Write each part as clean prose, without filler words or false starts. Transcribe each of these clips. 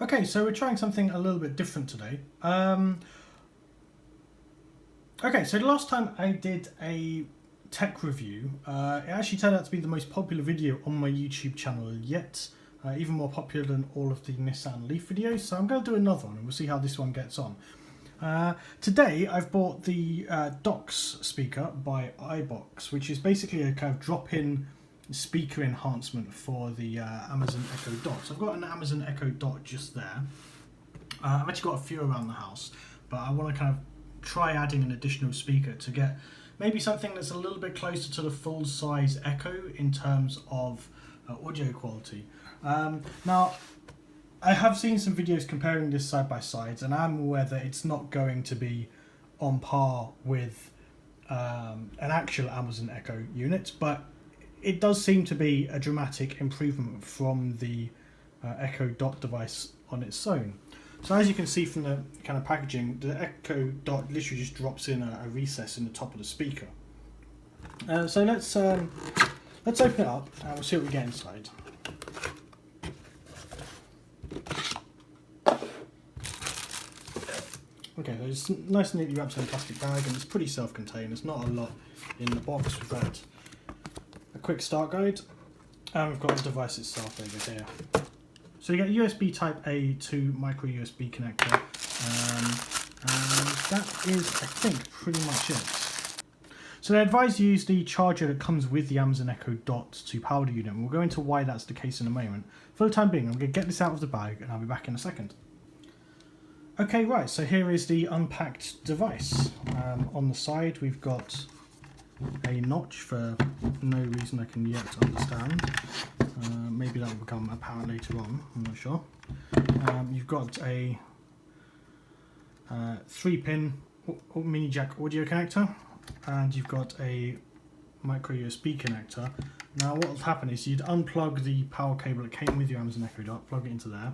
Okay, so we're trying something a little bit different today. Okay, so the last time I did a tech review, it actually turned out to be the most popular video on my YouTube channel yet, even more popular than all of the Nissan Leaf videos, so I'm going to do another one and we'll see how this one gets on. Today I've bought the Docks speaker by iBox, which is basically a kind of drop-in speaker enhancement for the Amazon Echo Dot. So I've got an Amazon Echo Dot just there. I've actually got a few around the house, but I want to kind of try adding an additional speaker to get maybe something that's a little bit closer to the full-size Echo in terms of audio quality. Now, I have seen some videos comparing this side by side, and I'm aware that it's not going to be on par with an actual Amazon Echo unit, but it does seem to be a dramatic improvement from the Echo Dot device on its own. So as you can see from the kind of packaging, the Echo Dot literally just drops in a recess in the top of the speaker. So let's open it up and we'll see what we get inside. Okay, so it's nice and neatly wrapped in a plastic bag and it's pretty self-contained. There's not a lot in the box. We've got a quick start guide and we've got the device itself over here. So you get a USB Type A to micro USB connector, and that is, I think, pretty much it. So they advise you use the charger that comes with the Amazon Echo Dot to power the unit, and we'll go into why that's the case in a moment. For the time being, I'm going to get this out of the bag and I'll be back in a second. Okay, right, so here is the unpacked device. On the side we've got a notch for no reason I can yet understand. Maybe that will become apparent later on, I'm not sure. You've got a 3-pin mini jack audio connector, and you've got a micro USB connector. Now what will happen is you'd unplug the power cable that came with your Amazon Echo Dot, plug it into there.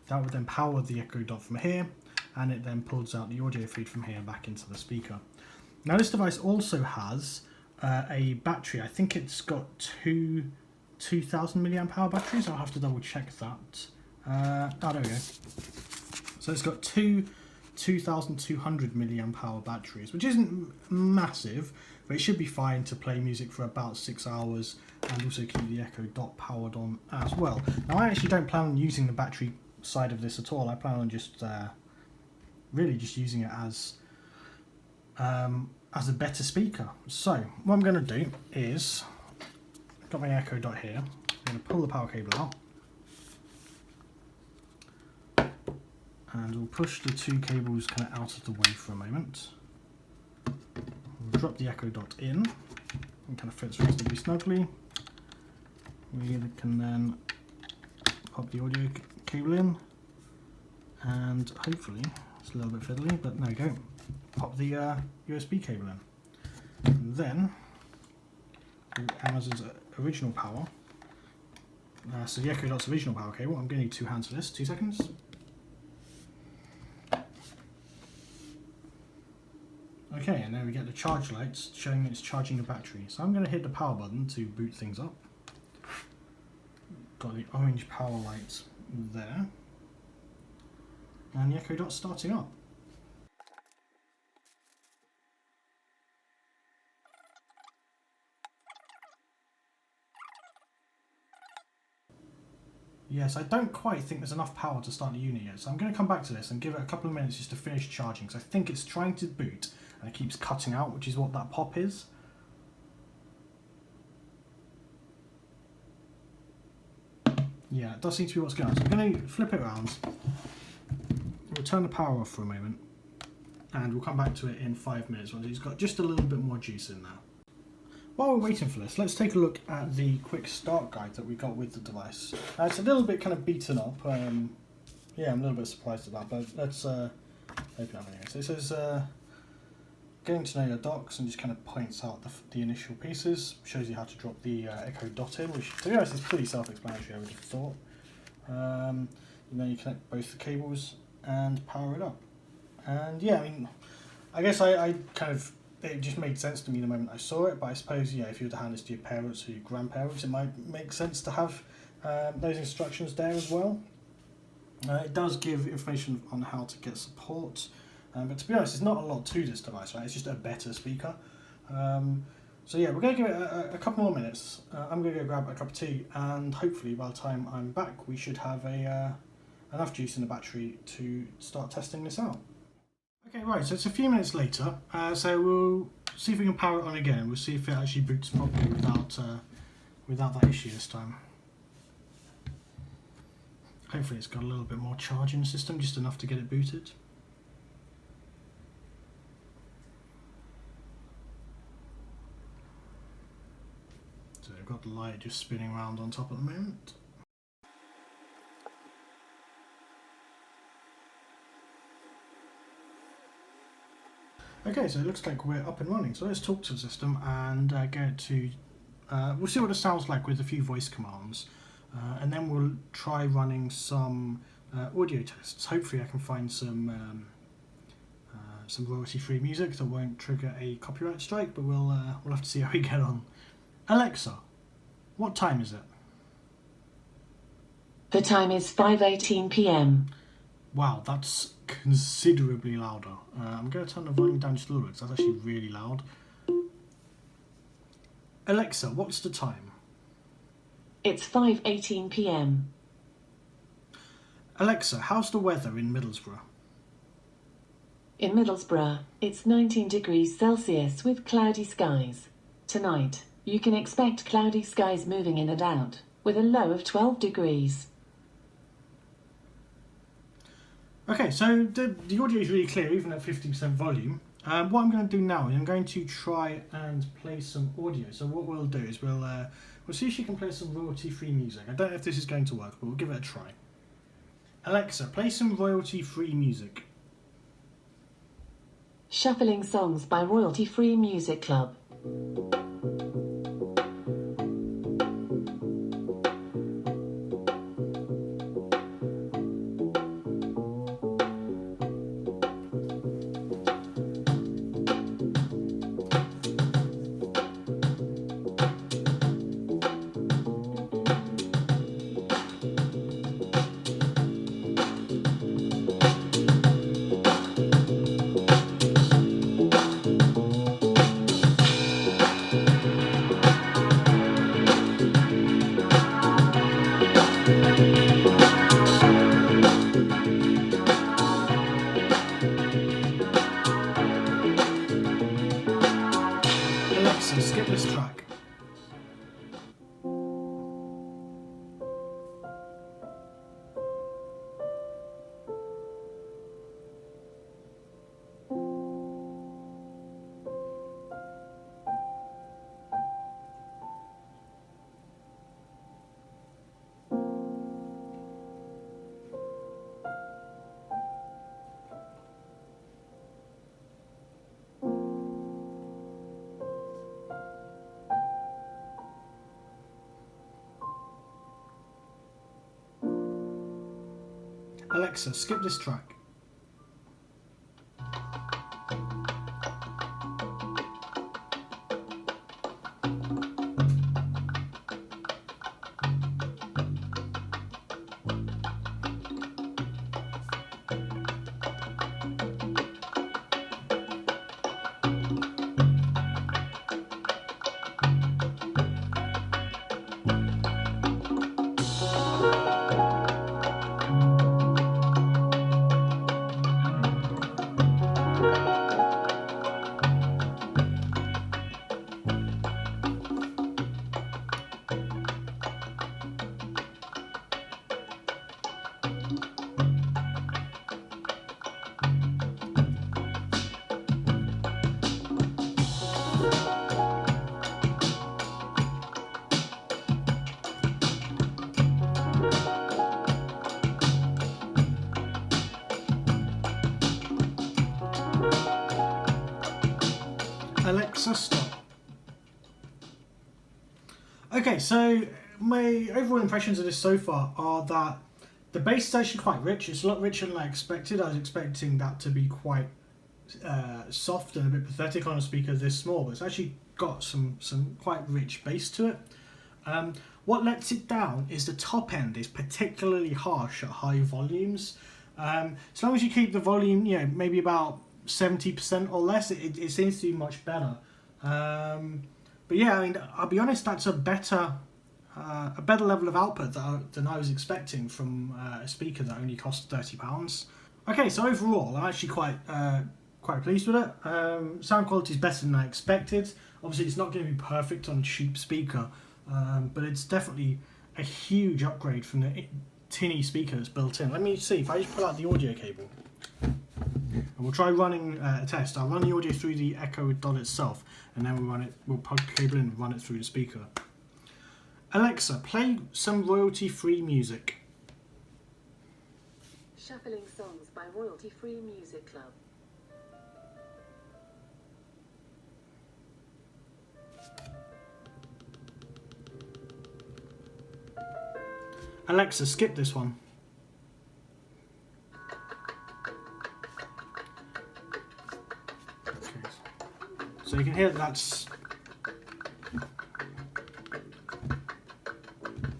That would then power the Echo Dot from here, and it then pulls out the audio feed from here back into the speaker. Now this device also has a battery. I think it's got two 2000 milliamp hour batteries. I'll have to double check that. There we go. So it's got two 2200 milliamp hour batteries, which isn't massive, but it should be fine to play music for about 6 hours and also keep the Echo Dot powered on as well. Now I actually don't plan on using the battery side of this at all. I plan on just really just using it as a better speaker. So what I'm going to do is, I've got my Echo Dot here, I'm going to pull the power cable out and we'll push the two cables kind of out of the way for a moment. We'll drop the Echo Dot in, it kind of fits reasonably snugly. We can then pop the audio cable in and hopefully, it's a little bit fiddly, but there we go, pop the USB cable in. And then Amazon's original power, so the Echo Dot's original power cable. I'm going to need 2 hands for this, 2 seconds. Okay, and then we get the charge lights showing it's charging the battery. So I'm going to hit the power button to boot things up. Got the orange power light there, and the Echo Dot's starting up. Yes, I don't quite think there's enough power to start the unit yet, so I'm going to come back to this and give it a couple of minutes just to finish charging, because I think it's trying to boot and it keeps cutting out, which is what that pop is. Yeah, it does seem to be what's going on. So I'm going to flip it around, we'll turn the power off for a moment, and we'll come back to it in 5 minutes once it's got just a little bit more juice in there. While we're waiting for this, let's take a look at the quick start guide that we got with the device. It's a little bit kind of beaten up. Yeah, I'm a little bit surprised at that, but let's open it up anyway. So it says, getting to know your docks, and just kind of points out the initial pieces, shows you how to drop the Echo Dot in, which to be honest is pretty self-explanatory, I would have thought. And then you connect both the cables and power it up. And yeah, I mean, I guess I kind of, it just made sense to me the moment I saw it, but I suppose, yeah, if you were to hand this to your parents or your grandparents, it might make sense to have those instructions there as well. It does give information on how to get support, but to be honest, there's not a lot to this device, right? It's just a better speaker. So yeah, we're going to give it a couple more minutes. I'm going to go grab a cup of tea, and hopefully by the time I'm back, we should have enough juice in the battery to start testing this out. Okay, right, so it's a few minutes later, so we'll see if we can power it on again. We'll see if it actually boots properly without that issue this time. Hopefully it's got a little bit more charge in the system, just enough to get it booted. So I've got the light just spinning around on top at the moment. Okay, so it looks like we're up and running. So let's talk to the system and get to... we'll see what it sounds like with a few voice commands. And then we'll try running some audio tests. Hopefully I can find some royalty-free music that won't trigger a copyright strike, but we'll have to see how we get on. Alexa, what time is it? The time is 5:18 p.m. Wow, that's considerably louder. I'm going to turn the volume down just a little bit, because that's actually really loud. Alexa, what's the time? It's 5:18 p.m. Alexa, how's the weather in Middlesbrough? In Middlesbrough, it's 19 degrees Celsius with cloudy skies. Tonight, you can expect cloudy skies moving in and out, with a low of 12 degrees. Okay, so the audio is really clear, even at 50% volume. What I'm going to do now is I'm going to try and play some audio. So what we'll do is we'll see if she can play some royalty-free music. I don't know if this is going to work, but we'll give it a try. Alexa, play some royalty-free music. Shuffling songs by Royalty Free Music Club. Alexa, skip this track. Alexa, skip this track. Alexa, stop. Okay, so my overall impressions of this so far are that the bass is actually quite rich. It's a lot richer than I expected. I was expecting that to be quite soft and a bit pathetic on a speaker this small, but it's actually got some quite rich bass to it. What lets it down is the top end is particularly harsh at high volumes. As long as you keep the volume, maybe about 70% or less, it seems to be much better. But yeah, I mean, I'll be honest, that's a better level of output than I was expecting from a speaker that only cost £30. Okay, so overall, I'm actually quite pleased with it. Sound quality is better than I expected. Obviously, it's not going to be perfect on a cheap speaker, but it's definitely a huge upgrade from the tinny speaker that's built in. Let me see if I just pull out the audio cable. And we'll try running a test. I'll run the audio through the Echo Dot itself, and then we'll plug the cable in and run it through the speaker. Alexa, play some royalty-free music. Shuffling songs by Royalty Free Music Club. Alexa, skip this one. Okay. So you can hear that's...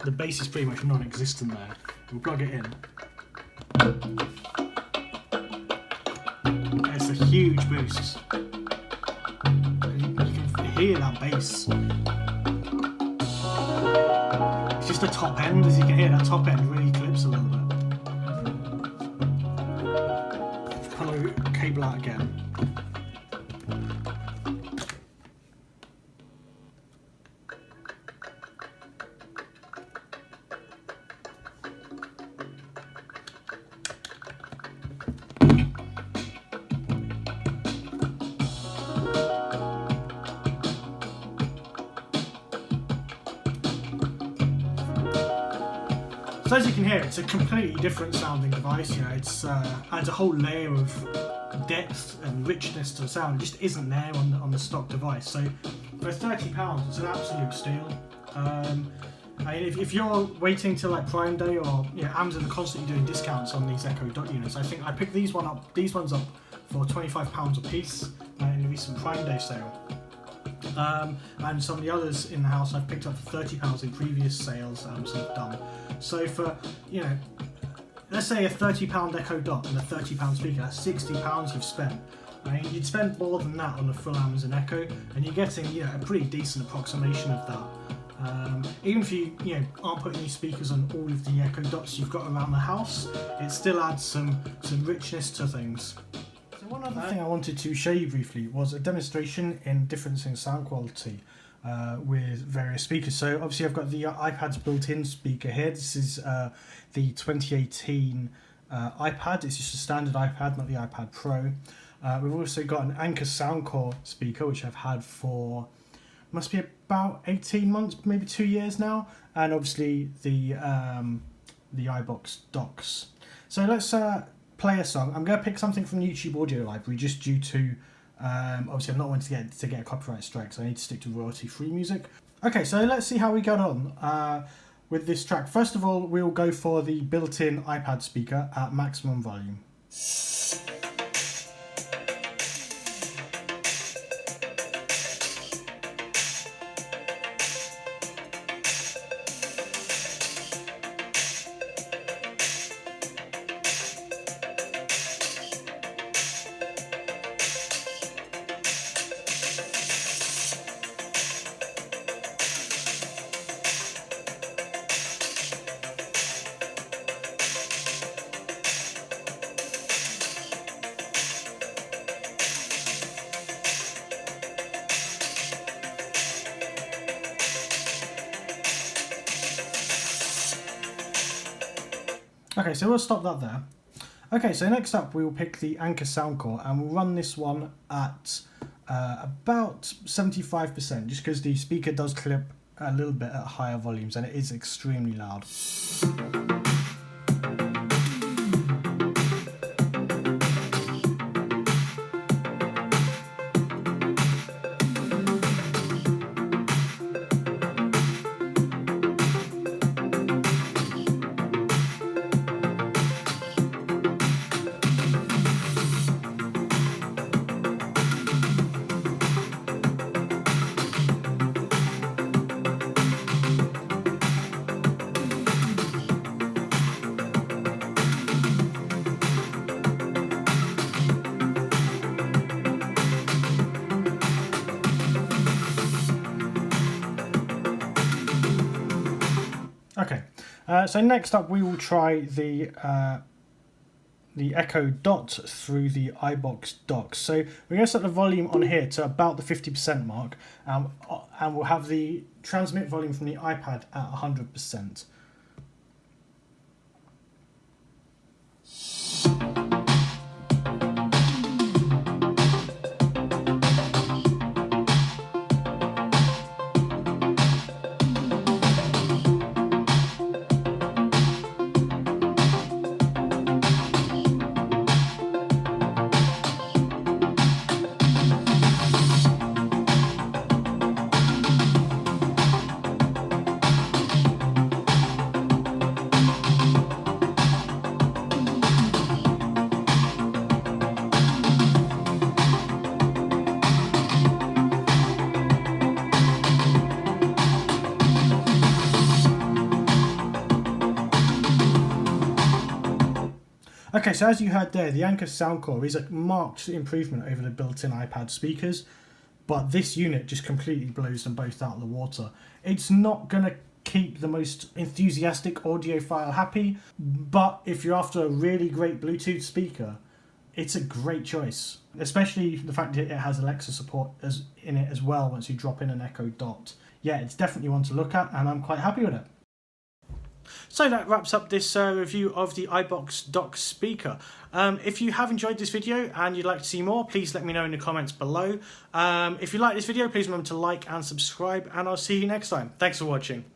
The bass is pretty much non-existent there. We'll plug it in. It's a huge boost. You can hear that bass. It's just the top end, as you can hear, that top end really clips a little bit. Pull the cable out again. So as you can hear, it's a completely different sounding device. It's adds a whole layer of depth and richness to the sound. It just isn't there on the stock device. So for £30, it's an absolute steal. I mean, if you're waiting till like Prime Day, or Amazon are constantly doing discounts on these Echo Dot units, I think I picked these ones up for £25 a piece in a recent Prime Day sale. And some of the others in the house I've picked up for £30 in previous sales Amazon have done. So for, let's say a £30 Echo Dot and a £30 speaker, that's £60 you've spent. I mean, you'd spend more than that on a full Amazon Echo, and you're getting a pretty decent approximation of that. Even if you aren't putting any speakers on all of the Echo Dots you've got around the house, it still adds some richness to things. So one other thing I wanted to show you briefly was a demonstration in difference in sound quality with various speakers. So obviously I've got the iPad's built-in speaker here. This is the 2018 iPad. It's just a standard iPad, not the iPad Pro. We've also got an Anker Soundcore speaker, which I've had for must be about 18 months, maybe 2 years now, and obviously the iBox docks. So let's play a song. I'm going to pick something from the YouTube audio library just due to obviously I'm not wanting to get a copyright strike, so I need to stick to royalty-free music. Okay, so let's see how we got on with this track. First of all, we'll go for the built-in iPad speaker at maximum volume. Okay, so we'll stop that there. Okay, so next up we will pick the Anker Soundcore, and we'll run this one at about 75%, just because the speaker does clip a little bit at higher volumes and it is extremely loud. So next up we will try the Echo Dot through the iBox dock. So we're going to set the volume on here to about the 50% mark, and we'll have the transmit volume from the iPad at 100%. Okay, so as you heard there, the Anker Soundcore is a marked improvement over the built-in iPad speakers, but this unit just completely blows them both out of the water. It's not going to keep the most enthusiastic audiophile happy, but if you're after a really great Bluetooth speaker, it's a great choice, especially the fact that it has Alexa support in it as well once you drop in an Echo Dot. Yeah, it's definitely one to look at, and I'm quite happy with it. So that wraps up this review of the iBox dock speaker. If you have enjoyed this video and you'd like to see more, please let me know in the comments below. If you like this video, please remember to like and subscribe, and I'll see you next time. Thanks for watching.